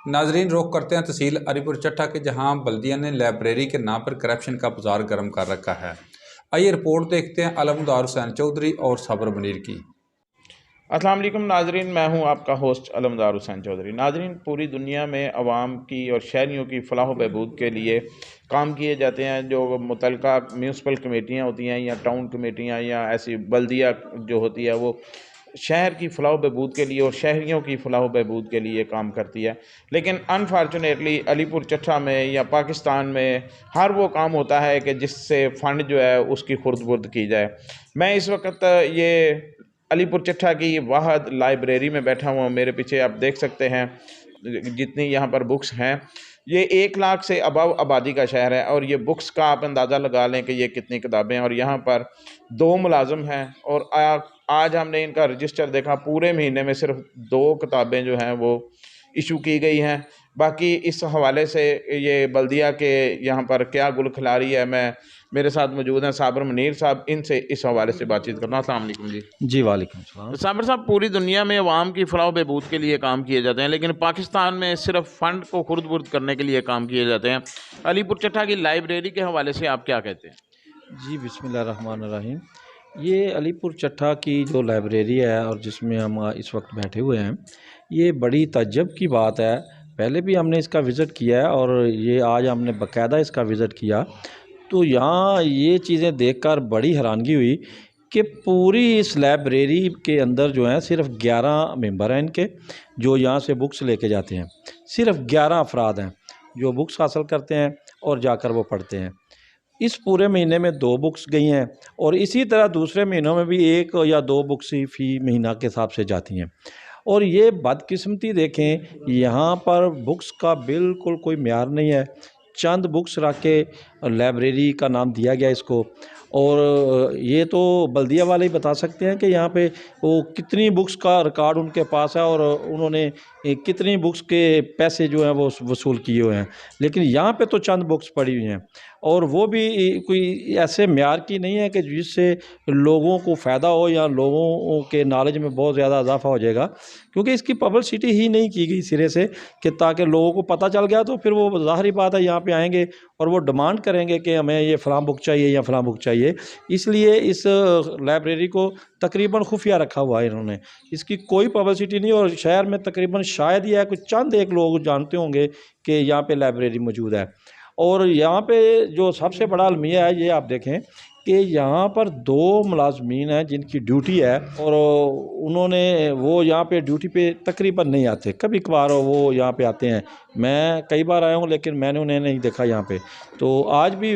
नाजरीन, रुख करते हैं तहसील अलीपुर चट्टा के, जहां बल्दिया ने लाइब्रेरी के नाम पर करप्शन का बाजार गर्म कर रखा है। आइए रिपोर्ट देखते हैं अलमदार हुसैन चौधरी और साबर मुनीर की। अस्सलाम वालेकुम नाजरीन, मैं हूं आपका होस्ट अलमदार हुसैन चौधरी। नाजरीन, पूरी दुनिया में आवाम की और शहरियों की फ़लाह व बहबूद के लिए काम किए जाते हैं। जो मुतलका म्यूनसिपल कमेटियाँ होती हैं या टाउन कमेटियाँ या ऐसी बल्दिया जो होती है, वो शहर की फ़लाह व बहबूद के लिए और शहरियों की फ़लाह व बहबूद के लिए काम करती है। लेकिन अनफॉर्चुनेटली अलीपुर चट्टा में या पाकिस्तान में हर वो काम होता है कि जिससे फ़ंड जो है उसकी खुर्द-बुर्द की जाए। मैं इस वक्त ये अलीपुर चट्टा की वाहद लाइब्रेरी में बैठा हुआ हूँ। मेरे पीछे आप देख सकते हैं जितनी यहाँ पर बुक्स हैं, ये 1 लाख से अबव आबादी का शहर है और ये बुक्स का आप अंदाज़ा लगा लें कि ये कितनी किताबें हैं। और यहाँ पर 2 मुलाजिम हैं और आज हमने इनका रजिस्टर देखा, पूरे महीने में सिर्फ 2 किताबें जो हैं वो इशू की गई हैं। बाकी इस हवाले से ये बल्दिया के यहाँ पर क्या गुल खिला रही है, मैं मेरे साथ मौजूद हैं साबर मुनीर साहब, इनसे इस हवाले से बातचीत करना। अस्सलाम वालेकुम जी। जी वालेकुम सलाम। साबर साहब, पूरी दुनिया में अवाम की फलाह बहबूद के लिए काम किए जाते हैं, लेकिन पाकिस्तान में सिर्फ फ़ंड को खुर्द-बुर्द करने के लिए काम किए जाते हैं। अलीपुर चट्टा की लाइब्रेरी के हवाले से आप क्या कहते हैं? जी बिस्मिल्लाहिर्रहमानिर्रहीम। ये अलीपुर चट्टा की जो लाइब्रेरी है और जिसमें हम इस वक्त बैठे हुए हैं, ये बड़ी ताज्जुब की बात है। पहले भी हमने इसका विज़िट किया है और ये आज हमने बाकायदा इसका विज़िट किया, तो यहाँ ये चीज़ें देखकर बड़ी हैरानगी हुई कि पूरी इस लाइब्रेरी के अंदर जो है सिर्फ 11 मेंबर हैं इनके, जो यहाँ से बुक्स लेके जाते हैं। सिर्फ 11 अफराद हैं जो बुक्स हासिल करते हैं और जाकर वो पढ़ते हैं। इस पूरे महीने में 2 बुक्स गई हैं और इसी तरह दूसरे महीनों में भी 1 या 2 बुक्स ही फ़ी महीना के हिसाब से जाती हैं। और ये बदकिस्मती देखें, यहाँ पर बुक्स का बिल्कुल कोई म्यार नहीं है। चंद बुक्स रख के लाइब्रेरी का नाम दिया गया इसको। और ये तो बल्दिया वाले ही बता सकते हैं कि यहाँ पे वो कितनी बुक्स का रिकॉर्ड उनके पास है और उन्होंने कितनी बुक्स के पैसे जो हैं वो वसूल किए हुए हैं। लेकिन यहाँ पे तो चंद बुक्स पड़ी हुई हैं और वो भी कोई ऐसे म्यार की नहीं है कि जिससे लोगों को फ़ायदा हो या लोगों के नॉलेज में बहुत ज़्यादा इजाफा हो जाएगा, क्योंकि इसकी पब्लिसिटी ही नहीं की गई सिरे से कि ताकि लोगों को पता चल गया तो फिर वो ज़ाहिर बात है यहाँ पे आएंगे और वो डिमांड करेंगे कि हमें ये फ़लाँ बुक चाहिए या फ़लाँ बुक चाहिए। इसलिए इस लाइब्रेरी को तकरीबन खुफिया रखा हुआ है इन्होंने। इसकी कोई पब्लिसिटी नहीं और शहर में तकरीबन शायद ही है कुछ चंद एक लोग जानते होंगे कि यहाँ पे लाइब्रेरी मौजूद है। और यहाँ पे जो सबसे बड़ा अलमिया है, ये आप देखें कि यहाँ पर 2 मुलाज़मीन हैं जिनकी ड्यूटी है और उन्होंने वो यहाँ पे ड्यूटी पे तकरीबन नहीं आते, कभी-कभार वो यहाँ पे आते हैं। मैं कई बार आया हूँ लेकिन मैंने उन्हें नहीं देखा यहाँ पे। तो आज भी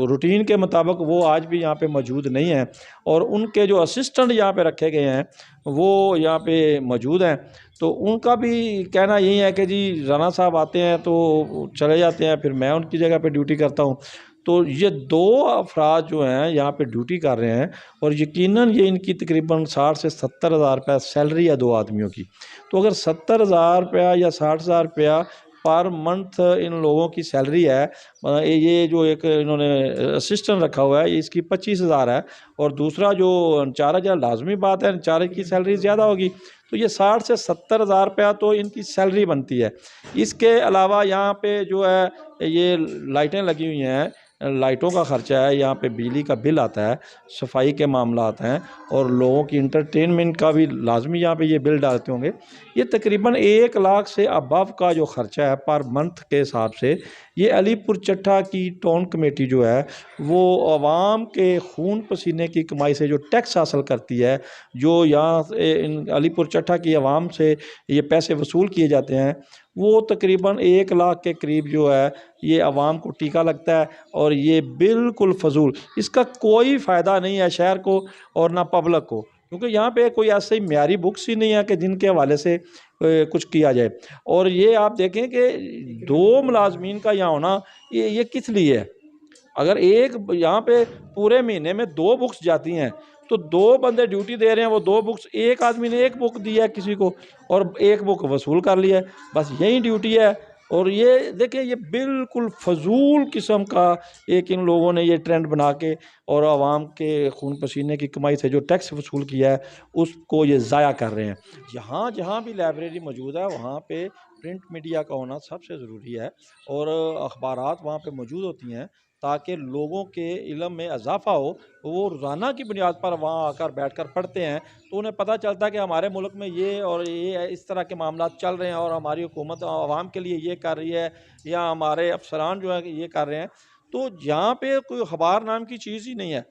रूटीन के मुताबिक वो आज भी यहाँ पे मौजूद नहीं हैं और उनके जो असिस्टेंट यहाँ पे रखे गए हैं, वो यहाँ पे मौजूद हैं। तो उनका भी कहना यही है कि जी राना साहब आते हैं तो चले जाते हैं, फिर मैं उनकी जगह पे ड्यूटी करता हूँ। तो ये 2 अफ़राद जो हैं यहाँ पे ड्यूटी कर रहे हैं और यकीनन ये इनकी तकरीबन 60 से 70 हज़ार रुपया सैलरी है 2 आदमियों की। तो अगर 70 हज़ार रुपया या 60 हज़ार रुपया पर मंथ इन लोगों की सैलरी है, ये जो एक इन्होंने असिस्टेंट रखा हुआ है, ये इसकी 25 हज़ार है और दूसरा जो इंचार्ज है, लाजमी बात है इंचार्ज की सैलरी ज़्यादा होगी। तो ये 60 से 70 हज़ार रुपया तो इनकी सैलरी बनती है। इसके अलावा यहाँ पे जो है ये लाइटें लगी हुई हैं, लाइटों का ख़र्चा है, यहाँ पे बिजली का बिल आता है, सफाई के मामलात हैं और लोगों की एंटरटेनमेंट का भी लाजमी यहाँ पे ये बिल डालते होंगे। ये तकरीबन 1 लाख से अबव का जो ख़र्चा है पर मंथ के हिसाब से, ये अलीपुर चट्टा की टाउन कमेटी जो है वो आवाम के खून पसीने की कमाई से जो टैक्स हासिल करती है, जो यहाँ से इन अलीपुर चट्टा की आवाम से ये पैसे वसूल किए जाते हैं, वो तकरीबन 1 लाख के करीब जो है ये आवाम को टीका लगता है और ये बिल्कुल फ़जूल, इसका कोई फ़ायदा नहीं है शहर को और ना पब्लिक को, क्योंकि यहाँ पे कोई ऐसी म्यारी बुक्स ही नहीं है कि जिनके हवाले से कुछ किया जाए। और ये आप देखें कि 2 मुलाज़मीन का यहाँ होना ये किस लिए है? अगर एक यहाँ पे पूरे महीने में 2 बुक्स जाती हैं तो 2 बंदे ड्यूटी दे रहे हैं, वो 2 बुक्स, एक आदमी ने 1 बुक दी है किसी को और 1 बुक वसूल कर लिया है, बस यही ड्यूटी है। और ये देखिए ये बिल्कुल फ़जूल किस्म का एक इन लोगों ने ये ट्रेंड बना के और आवाम के खून पसीने की कमाई से जो टैक्स वसूल किया है उसको ये ज़ाया कर रहे हैं। जहाँ जहाँ भी लाइब्रेरी मौजूद है वहाँ पे प्रिंट मीडिया का होना सबसे ज़रूरी है और अखबारात वहाँ पे मौजूद होती हैं ताकि लोगों के इल्म में इजाफ़ा हो। वो रोज़ाना की बुनियाद पर वहाँ आकर बैठकर पढ़ते हैं तो उन्हें पता चलता है कि हमारे मुल्क में ये और ये इस तरह के मामला चल रहे हैं और हमारी हुकूमत आवाम के लिए ये कर रही है या हमारे अफसरान जो है ये कर रहे हैं। तो यहाँ पे कोई अखबार नाम की चीज़ ही नहीं है।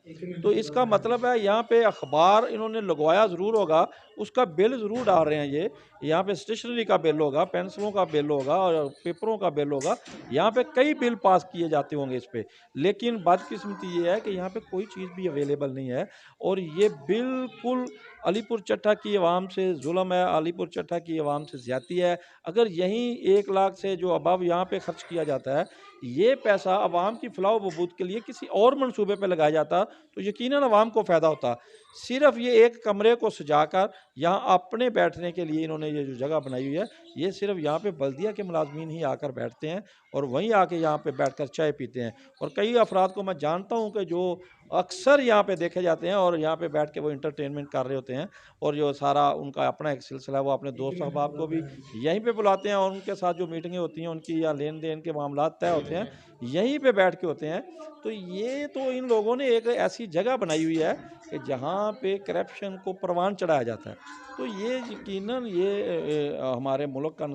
तो इसका मतलब है यहाँ पे अखबार इन्होंने लगवाया ज़रूर होगा, उसका बिल ज़रूर डाल रहे हैं ये। यहाँ पे स्टेशनरी का बिल होगा, पेंसिलों का बिल होगा और पेपरों का बिल होगा। यहाँ पे कई बिल पास किए जाते होंगे इस पे। लेकिन बदकिस्मती ये है कि यहाँ पे कोई चीज़ भी अवेलेबल नहीं है और ये बिल्कुल अलीपुर चट्टा की अवाम से जुल्म है, अलीपुर चट्टा की अवाम से ज़्यादती है। अगर यहीं 1 लाख से जो अबव यहाँ पे खर्च किया जाता है, ये पैसा अवाम की फलाह व बहबूद के लिए किसी और मंसूबे पे लगाया जाता तो यकीनन अवाम को फ़ायदा होता। सिर्फ़ ये एक कमरे को सजाकर यहाँ अपने बैठने के लिए इन्होंने ये जो जगह बनाई हुई है, ये सिर्फ़ यहाँ पे बल्दिया के मुलाज़मीन ही आकर बैठते हैं और वहीं आके यहाँ पे बैठकर चाय पीते हैं। और कई अफ़राद को मैं जानता हूँ कि जो अक्सर यहाँ पे देखे जाते हैं और यहाँ पे बैठ के वो एंटरटेनमेंट कर रहे होते हैं और जो सारा उनका अपना एक सिलसिला है, वो अपने दोस्त अहबाब को भी यहीं पे बुलाते हैं और उनके साथ जो मीटिंगें होती हैं उनकी या लेन-देन के मामलात तय होते हैं, यहीं पे बैठ के होते हैं। तो ये तो इन लोगों ने एक ऐसी जगह बनाई हुई है कि जहाँ पे करप्शन को परवान चढ़ाया जाता है। तो ये यकीनन ये हमारे मुल्क का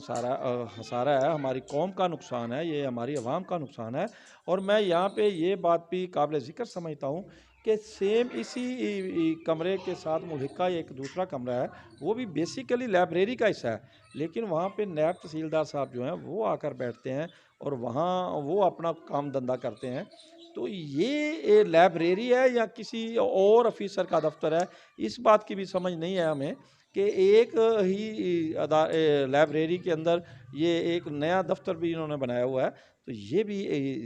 खसारा है, हमारी कौम का नुकसान है, ये हमारी अवाम का नुकसान है। और मैं यहाँ पे ये बात भी काबिल ज़िक्र समझता हूँ कि सेम इसी कमरे के साथ मुल्हिका एक दूसरा कमरा है, वो भी बेसिकली लाइब्रेरी का हिस्सा है। लेकिन वहाँ पे नायब तहसीलदार साहब जो हैं वो आकर बैठते हैं और वहाँ वो अपना काम धंधा करते हैं। तो ये लाइब्रेरी है या किसी और ऑफिसर का दफ्तर है, इस बात की भी समझ नहीं है हमें कि एक ही लाइब्रेरी के अंदर ये एक नया दफ्तर भी इन्होंने बनाया हुआ है। तो ये भी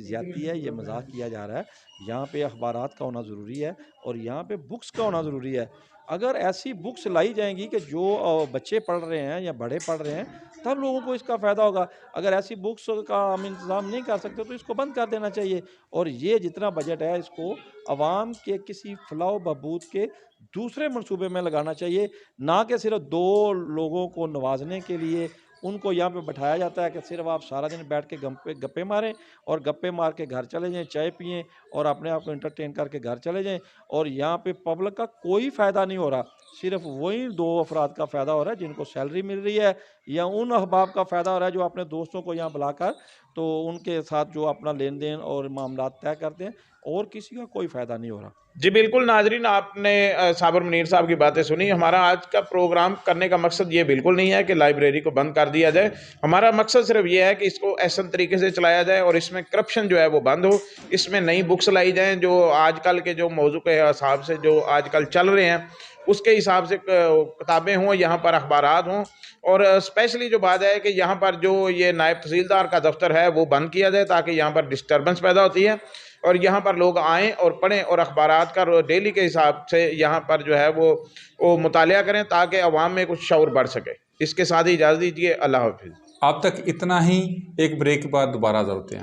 ज़्यादती है, ये मजाक किया जा रहा है। यहाँ पे अखबारात का होना ज़रूरी है और यहाँ पे बुक्स का होना ज़रूरी है। अगर ऐसी बुक्स लाई जाएंगी कि जो बच्चे पढ़ रहे हैं या बड़े पढ़ रहे हैं, तब लोगों को इसका फ़ायदा होगा। अगर ऐसी बुक्स का हम इंतज़ाम नहीं कर सकते तो इसको बंद कर देना चाहिए और ये जितना बजट है इसको अवाम के किसी फलाह बहबूद के दूसरे मंसूबे में लगाना चाहिए, ना कि सिर्फ 2 लोगों को नवाजने के लिए उनको यहाँ पे बैठाया जाता है कि सिर्फ आप सारा दिन बैठ के गप्पे मारें और गप्पे मार के घर चले जाएँ, चाय पिएँ और अपने आप को एंटरटेन करके घर चले जाएँ। और यहाँ पे पब्लिक का कोई फ़ायदा नहीं हो रहा, सिर्फ वही 2 अफराद का फ़ायदा हो रहा है जिनको सैलरी मिल रही है या उन अहबाब का फ़ायदा हो रहा है जो अपने दोस्तों को यहाँ बुलाकर तो उनके साथ जो अपना लेन देन और मामलात तय करते हैं, और किसी का कोई फ़ायदा नहीं हो रहा। जी बिल्कुल नाजरीन, आपने साबर मुनीर साहब की बातें सुनी। हमारा आज का प्रोग्राम करने का मकसद ये बिल्कुल नहीं है कि लाइब्रेरी को बंद कर दिया जाए। हमारा मकसद सिर्फ ये है कि इसको ऐसा तरीके से चलाया जाए और इसमें करप्शन जो है वो बंद हो, इसमें नई बुक्स लाई जाएँ जो आजकल के जो मौजू के हिसाब से जो आजकल चल रहे हैं उसके हिसाब से किताबें हों, यहाँ पर अखबारात हों। और स्पेशली जो बात है कि यहाँ पर जो ये नायब तहसीलदार का दफ्तर है वो बंद किया जाए ताकि यहाँ पर डिस्टर्बेंस पैदा होती है और यहाँ पर लोग आएँ और पढ़ें और अखबारात का डेली के हिसाब से यहाँ पर जो है वो मुतालिया करें ताकि अवाम में कुछ शऊर बढ़ सके। इसके साथ ही इजाज़त दीजिए। अल्लाह हाफिज़। आप तक इतना ही, एक ब्रेक के बाद दोबारा हाज़िर होते हैं।